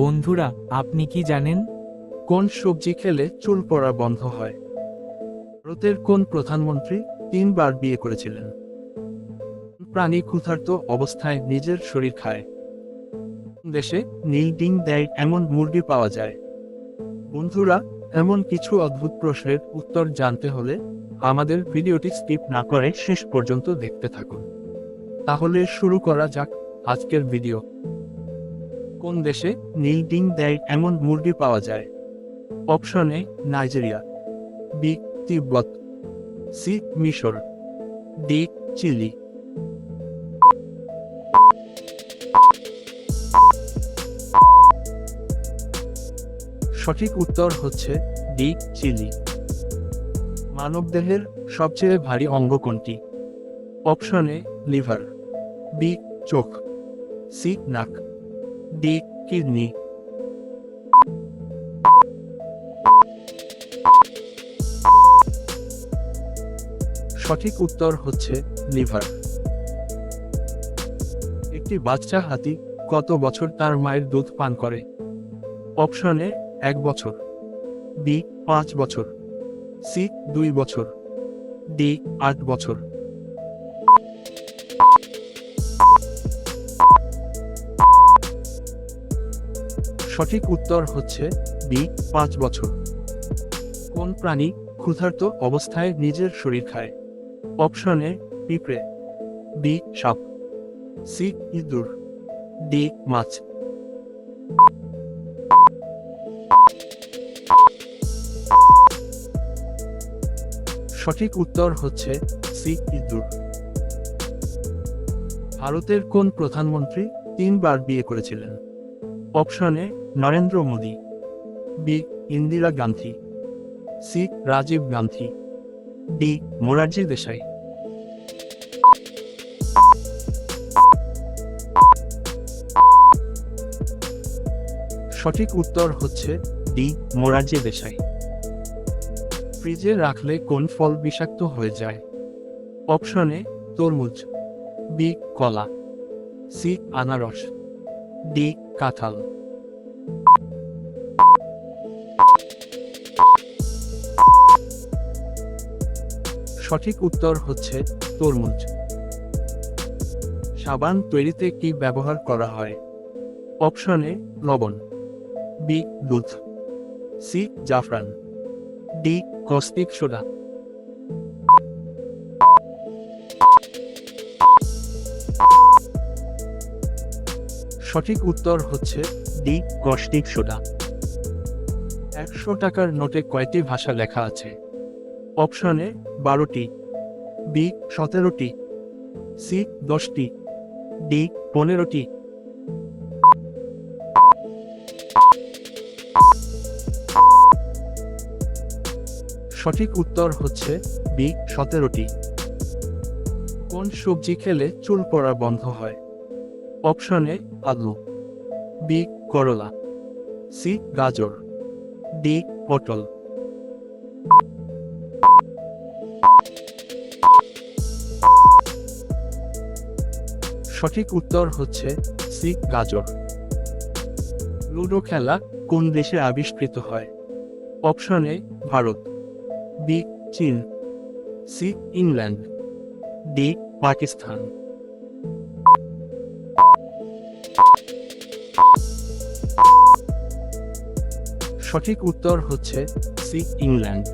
বন্ধুরা, আপনি কি জানেন কোন সবজি খেলে চুল পড়া বন্ধ হয়? ভারতের কোন প্রধানমন্ত্রী 3বার বিয়ে করেছিলেন? প্রাণী ক্ষুধার্ত অবস্থায় নিজের শরীর খায়? দেশে নীল ডিম দেয় এমন মুরগি পাওয়া যায়? বন্ধুরা, এমন কিছু অদ্ভুত প্রশ্নের উত্তর জানতে হলে আমাদের ভিডিওটি স্কিপ না করে শেষ পর্যন্ত দেখতে থাকুন। তাহলে শুরু করা যাক আজকের ভিডিও। কোন দেশে নীল ডিম দেয় এমন মুরগি পাওয়া যায়? Option A Nigeria, B Tibet, C মিশর, ডি চিলি। সঠিক উত্তর হচ্ছে ডি চিলি। মানবদেহের সবচেয়ে ভারী অঙ্গ কোনটি? অপশন এ লিভার, বি চোখ, সি নাক, ডি কিডনি। সঠিক উত্তর হচ্ছে লিভার। একটি বাচ্চা হাতি কত বছর তার মায়ের দুধ পান করে? অপশন এ 1 বছর, বি 5 বছর, সি 2 বছর, ডি 8 বছর। সঠিক উত্তর হচ্ছে বি 5 বছর। কোন প্রাণী ক্ষুধার্ত অবস্থায় নিজের শরীর খায়? অপশন এ পিঁপড়ে, বি সাপ, সি ইঁদুর, ডি মাছ। সঠিক উত্তর হচ্ছে সি ইঁদুর। ভারতের কোন প্রধানমন্ত্রী 3বার বিয়ে করেছিলেন? Option A Narendra Modi, B Indira Gandhi, C Rajiv Gandhi, D Morarji Desai. সঠিক উত্তর হচ্ছে ডি মোরারজি দেশাই। ফ্রিজে রাখলে কোন ফল বিষাক্ত হয়ে যায়? অপশন এ তরমুজ, বি কলা, সি আনারস, ডি কাঁঠাল। সঠিক উত্তর হচ্ছে তরমুজ। সাবান তৈরিতে কি ব্যবহার করা হয়? অপশন এ লবণ, বি দুধ, সি জাফরান, ডি কস্টিক সোডা। সঠিক উত্তর হচ্ছে ডি কস্টিক সোডা। 100 টাকার নোটে কয়টি ভাষা লেখা আছে? অপশন এ 12টি, বি 17টি, সি 10টি, ডি 15টি। সঠিক উত্তর হচ্ছে বি 17টি। কোন সবজি খেলে চুল পড়া বন্ধ হয়? অপশন এ আলু, বি করলা, সি গাজর, ডি পটল। সঠিক উত্তর হচ্ছে সি গাজর। লুডো খেলা কোন দেশে আবিষ্কৃত হয়? অপশন এ ভারত, বি চীন, সি ইংল্যান্ড, ডি পাকিস্তান। সঠিক উত্তর হচ্ছে সি ইংল্যান্ড।